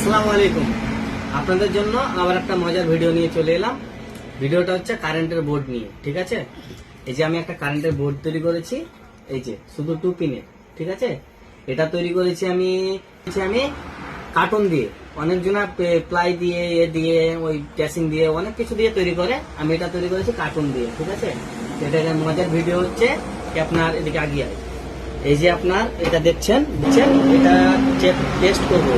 আসসালামু আলাইকুম। আপনাদের জন্য আবার একটা মজার ভিডিও নিয়ে চলে এলাম। ভিডিওটা হচ্ছে কারেন্টের বোর্ড নিয়ে। ঠিক আছে, এই যে আমি একটা কারেন্টের বোর্ড তৈরি করেছি, এই যে শুধু 2 পিনের। ঠিক আছে, এটা তৈরি করেছি আমি কার্টুন দিয়ে। অনেকজনা প্লাই দিয়ে, দিয়ে ওই ক্যাসিং দিয়ে, অনেক কিছু দিয়ে তৈরি করে। আমি এটা তৈরি করেছি কার্টুন দিয়ে। ঠিক আছে, এটা মজার ভিডিও হচ্ছে কি, আপনার এদিকে আগিয়ে আয়। এই যে আপনার এটা দেখছেন, এটা টেস্ট করবো।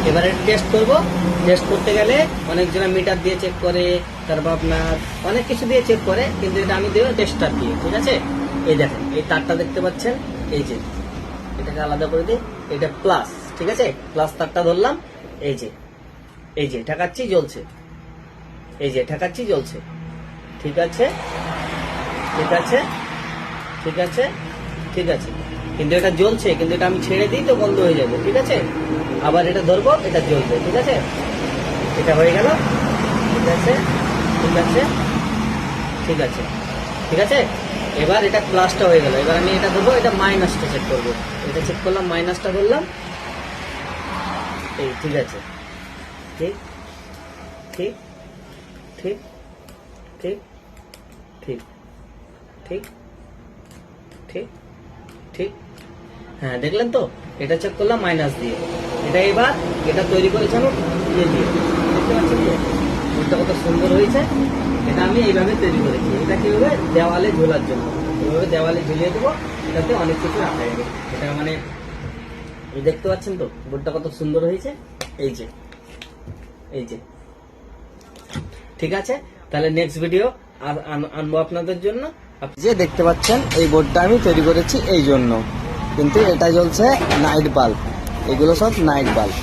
এবারে টেস্ট করতে গেলে অনেকজনা মিটার দিয়ে চেক করে, তারপর আপনার অনেক কিছু দিয়ে চেক করে, কিন্তু এটা আমি দেবো টেস্টার দিয়ে। ঠিক আছে, এই দেখেন এই তারটা দেখতে পাচ্ছেন, এই যে এটাকে আলাদা করে দিই, এটা প্লাস। ঠিক আছে, প্লাস তারটা ধরলাম, এই যে ঠেকাচ্ছি জ্বলছে, এই যে ঠেকাচ্ছি জ্বলছে। ঠিক আছে, ঠিক আছে, ঠিক আছে, ঠিক আছে, কিন্তু এটা জ্বলছে, কিন্তু এটা আমি ছেড়ে দিই তো বন্ধ হয়ে যাবে। ঠিক আছে, আবার এটা ধরবো, এটা জ্বলবে। ঠিক আছে, এটা হয়ে গেল। ঠিক আছে, ঠিক আছে, ঠিক আছে, ঠিক আছে, এবার এটা প্লাসটা হয়ে গেল। এবার আমি এটা ধরবো, এটা মাইনাসটা চেক করবো। এটা চেক করলাম, মাইনাসটা ধরলাম, এই ঠিক আছে, ঠিক ঠিক ঠিক ঠিক ঠিক ঠিক ঠিক ঠিক হ্যাঁ, দেখলেন তো, এটা চেক করলাম মাইনাস দিয়ে। এটা এবার এটা তৈরি করেছি আমি দিয়ে দিয়ে, দেখতে পাচ্ছেন তো বোর্ডটা কত সুন্দর হয়েছে। এটা আমি এইভাবে তৈরি করেছি। এটা কিভাবে, দেওয়ালে ঝোলার জন্য। এইভাবে দেওয়ালে ঝুলিয়ে দেবো, এটাতে অনেক কিছু রাখা যাবে। এটা মানে দেখতে পাচ্ছেন তো বোর্ডটা কত সুন্দর হয়েছে। এই যে, এই যে, ঠিক আছে, তাহলে নেক্সট ভিডিও আর আনবো আপনাদের জন্য। যে দেখতে পাচ্ছেন এই বোর্ডটা আমি তৈরি করেছি এই জন্য, কিন্তু এটা জ্বলছে নাইট বাল্ব, এগুলো সব নাইট বাল্ব।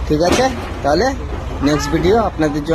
ঠিক আছে, তাহলে নেক্সট ভিডিও আপনাদের জন্য।